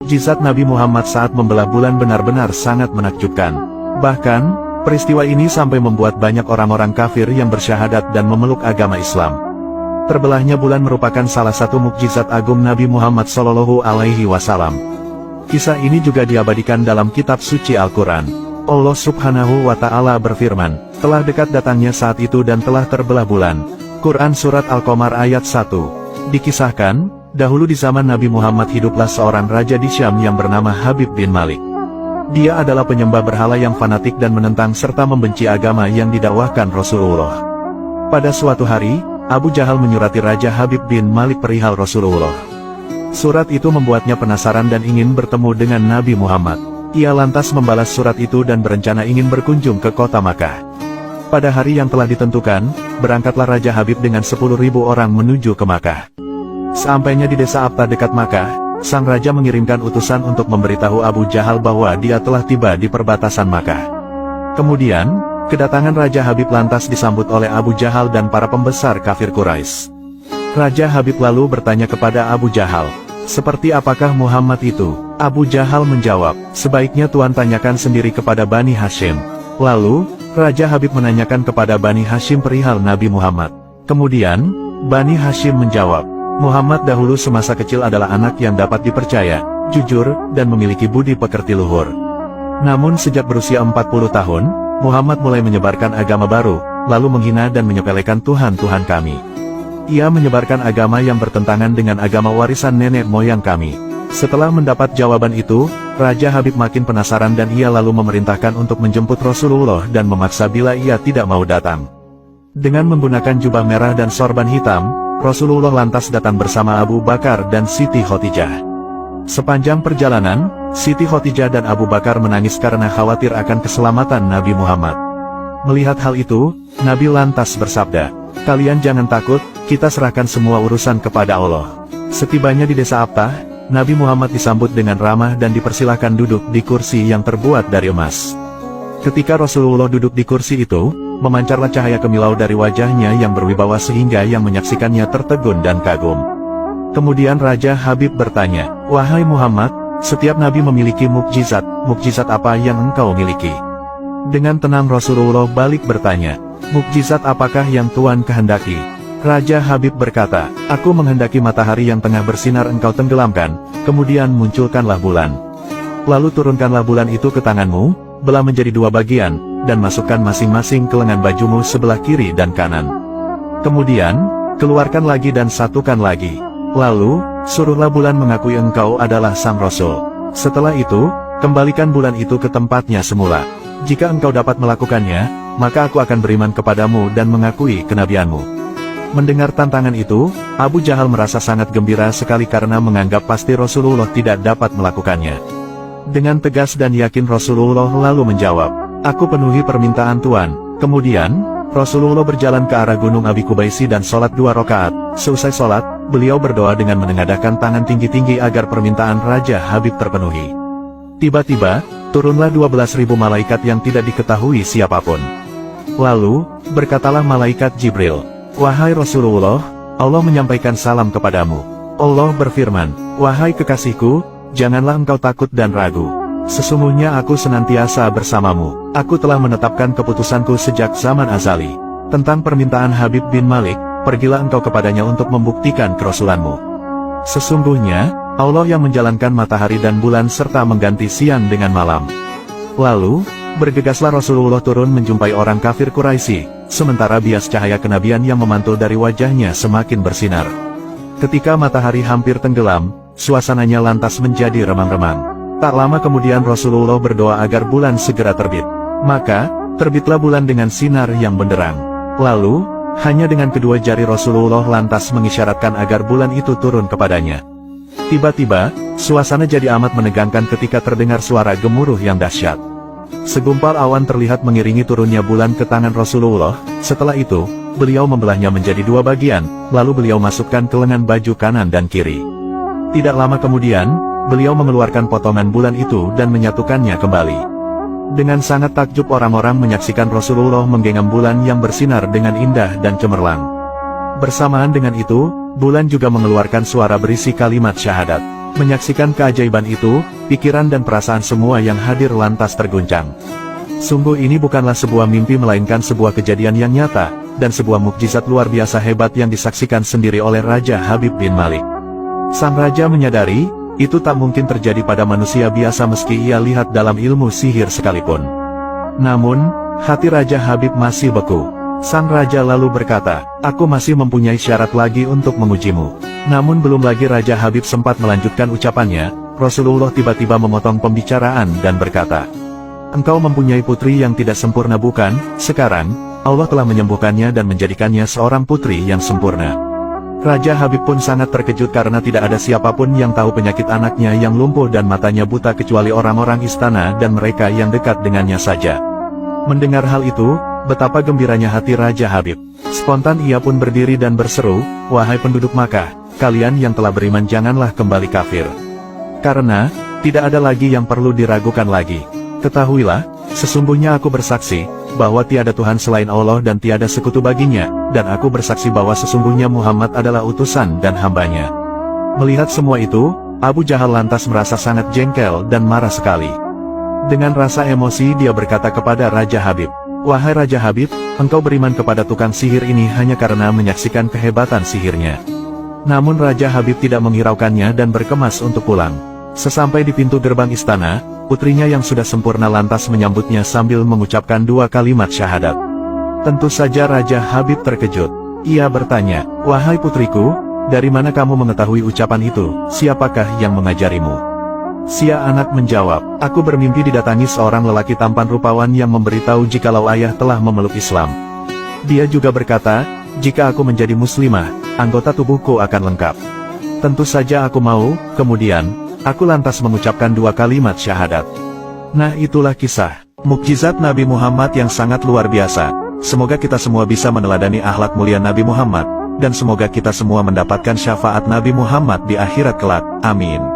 Mukjizat Nabi Muhammad saat membelah bulan benar-benar sangat menakjubkan. Bahkan, peristiwa ini sampai membuat banyak orang-orang kafir yang bersyahadat dan memeluk agama Islam. Terbelahnya bulan merupakan salah satu mukjizat agung Nabi Muhammad SAW. Kisah ini juga diabadikan dalam kitab suci Al-Quran. Allah Subhanahu wa Ta'ala berfirman, "Telah dekat datangnya saat itu dan telah terbelah bulan." Quran Surat Al-Qamar ayat 1. Dikisahkan, dahulu di zaman Nabi Muhammad hiduplah seorang raja di Syam yang bernama Habib bin Malik. Dia adalah penyembah berhala yang fanatik dan menentang serta membenci agama yang didakwahkan Rasulullah. Pada suatu hari, Abu Jahal menyurati Raja Habib bin Malik perihal Rasulullah. Surat itu membuatnya penasaran dan ingin bertemu dengan Nabi Muhammad. Ia lantas membalas surat itu dan berencana ingin berkunjung ke kota Makkah. Pada hari yang telah ditentukan, berangkatlah Raja Habib dengan 10.000 orang menuju ke Makkah. Sampainya di desa Abta dekat Makkah, sang raja mengirimkan utusan untuk memberitahu Abu Jahal bahwa dia telah tiba di perbatasan Makkah. Kemudian, kedatangan Raja Habib lantas disambut oleh Abu Jahal dan para pembesar kafir Quraisy. Raja Habib lalu bertanya kepada Abu Jahal, "Seperti apakah Muhammad itu?" Abu Jahal menjawab, "Sebaiknya Tuan tanyakan sendiri kepada Bani Hashim." Lalu, Raja Habib menanyakan kepada Bani Hashim perihal Nabi Muhammad. Kemudian, Bani Hashim menjawab, "Muhammad dahulu semasa kecil adalah anak yang dapat dipercaya, jujur, dan memiliki budi pekerti luhur. Namun sejak berusia 40 tahun, Muhammad mulai menyebarkan agama baru, lalu menghina dan menyepelekan Tuhan-Tuhan kami. Ia menyebarkan agama yang bertentangan dengan agama warisan nenek moyang kami." Setelah mendapat jawaban itu, Raja Habib makin penasaran dan ia lalu memerintahkan untuk menjemput Rasulullah dan memaksa bila ia tidak mau datang. Dengan menggunakan jubah merah dan sorban hitam, Rasulullah lantas datang bersama Abu Bakar dan Siti Khadijah. Sepanjang perjalanan, Siti Khadijah dan Abu Bakar menangis karena khawatir akan keselamatan Nabi Muhammad. Melihat hal itu, Nabi lantas bersabda, "Kalian jangan takut, kita serahkan semua urusan kepada Allah." Setibanya di desa Abtah, Nabi Muhammad disambut dengan ramah dan dipersilahkan duduk di kursi yang terbuat dari emas. Ketika Rasulullah duduk di kursi itu, memancarlah cahaya kemilau dari wajahnya yang berwibawa sehingga yang menyaksikannya tertegun dan kagum. Kemudian Raja Habib bertanya, "Wahai Muhammad, setiap nabi memiliki mukjizat, mukjizat apa yang engkau miliki?" Dengan tenang Rasulullah balik bertanya, "Mukjizat apakah yang Tuan kehendaki?" Raja Habib berkata, "Aku menghendaki matahari yang tengah bersinar engkau tenggelamkan, kemudian munculkanlah bulan. Lalu turunkanlah bulan itu ke tanganmu, belah menjadi 2 bagian, dan masukkan masing-masing ke lengan bajumu sebelah kiri dan kanan. Kemudian, keluarkan lagi dan satukan lagi. Lalu, suruhlah bulan mengakui engkau adalah sang Rasul. Setelah itu, kembalikan bulan itu ke tempatnya semula. Jika engkau dapat melakukannya, maka aku akan beriman kepadamu dan mengakui kenabianmu." Mendengar tantangan itu, Abu Jahal merasa sangat gembira sekali karena menganggap pasti Rasulullah tidak dapat melakukannya. Dengan tegas dan yakin Rasulullah lalu menjawab, "Aku penuhi permintaan Tuan." Kemudian, Rasulullah berjalan ke arah Gunung Abi Kubaisi dan sholat 2 rakaat. Seusai sholat, beliau berdoa dengan menengadahkan tangan tinggi-tinggi agar permintaan Raja Habib terpenuhi. Tiba-tiba, turunlah 12.000 malaikat yang tidak diketahui siapapun. Lalu, berkatalah malaikat Jibril, "Wahai Rasulullah, Allah menyampaikan salam kepadamu." Allah berfirman, "Wahai kekasihku, janganlah engkau takut dan ragu. Sesungguhnya aku senantiasa bersamamu. Aku telah menetapkan keputusanku sejak zaman azali. Tentang permintaan Habib bin Malik, pergilah engkau kepadanya untuk membuktikan kerasulanmu. Sesungguhnya, Allah yang menjalankan matahari dan bulan serta mengganti siang dengan malam." Lalu, bergegaslah Rasulullah turun menjumpai orang kafir Quraisy, sementara bias cahaya kenabian yang memantul dari wajahnya semakin bersinar. Ketika matahari hampir tenggelam, suasananya lantas menjadi remang-remang. Tak lama kemudian Rasulullah berdoa agar bulan segera terbit. Maka, terbitlah bulan dengan sinar yang benderang. Lalu, hanya dengan kedua jari Rasulullah lantas mengisyaratkan agar bulan itu turun kepadanya. Tiba-tiba, suasana jadi amat menegangkan ketika terdengar suara gemuruh yang dahsyat. Segumpal awan terlihat mengiringi turunnya bulan ke tangan Rasulullah. Setelah itu, beliau membelahnya menjadi 2 bagian, lalu beliau masukkan ke lengan baju kanan dan kiri. Tidak lama kemudian, beliau mengeluarkan potongan bulan itu dan menyatukannya kembali. Dengan sangat takjub orang-orang menyaksikan Rasulullah menggenggam bulan yang bersinar dengan indah dan cemerlang. Bersamaan dengan itu, bulan juga mengeluarkan suara berisi kalimat syahadat. Menyaksikan keajaiban itu, pikiran dan perasaan semua yang hadir lantas terguncang. Sungguh ini bukanlah sebuah mimpi melainkan sebuah kejadian yang nyata, dan sebuah mukjizat luar biasa hebat yang disaksikan sendiri oleh Raja Habib bin Malik. Sang raja menyadari, itu tak mungkin terjadi pada manusia biasa meski ia lihat dalam ilmu sihir sekalipun. Namun, hati Raja Habib masih beku. Sang raja lalu berkata, "Aku masih mempunyai syarat lagi untuk mengujimu." Namun belum lagi Raja Habib sempat melanjutkan ucapannya, Rasulullah tiba-tiba memotong pembicaraan dan berkata, "Engkau mempunyai putri yang tidak sempurna bukan? Sekarang, Allah telah menyembuhkannya dan menjadikannya seorang putri yang sempurna." Raja Habib pun sangat terkejut karena tidak ada siapapun yang tahu penyakit anaknya yang lumpuh dan matanya buta kecuali orang-orang istana dan mereka yang dekat dengannya saja. Mendengar hal itu, betapa gembiranya hati Raja Habib. Spontan ia pun berdiri dan berseru, "Wahai penduduk Makkah, kalian yang telah beriman janganlah kembali kafir. Karena, tidak ada lagi yang perlu diragukan lagi. Ketahuilah, sesungguhnya aku bersaksi, bahwa tiada Tuhan selain Allah dan tiada sekutu baginya, dan aku bersaksi bahwa sesungguhnya Muhammad adalah utusan dan hambanya." Melihat semua itu, Abu Jahal lantas merasa sangat jengkel dan marah sekali. Dengan rasa emosi dia berkata kepada Raja Habib, "Wahai Raja Habib, engkau beriman kepada tukang sihir ini hanya karena menyaksikan kehebatan sihirnya." Namun Raja Habib tidak menghiraukannya dan berkemas untuk pulang. Sesampai di pintu gerbang istana, putrinya yang sudah sempurna lantas menyambutnya sambil mengucapkan 2 kalimat syahadat. Tentu saja Raja Habib terkejut. Ia bertanya, "Wahai putriku, dari mana kamu mengetahui ucapan itu? Siapakah yang mengajarimu?" Si anak menjawab, "Aku bermimpi didatangi seorang lelaki tampan rupawan yang memberitahu jikalau ayah telah memeluk Islam. Dia juga berkata, jika aku menjadi muslimah, anggota tubuhku akan lengkap. Tentu saja aku mau, kemudian, aku lantas mengucapkan 2 kalimat syahadat." Nah itulah kisah mukjizat Nabi Muhammad yang sangat luar biasa. Semoga kita semua bisa meneladani akhlak mulia Nabi Muhammad, dan semoga kita semua mendapatkan syafaat Nabi Muhammad di akhirat kelak. Amin.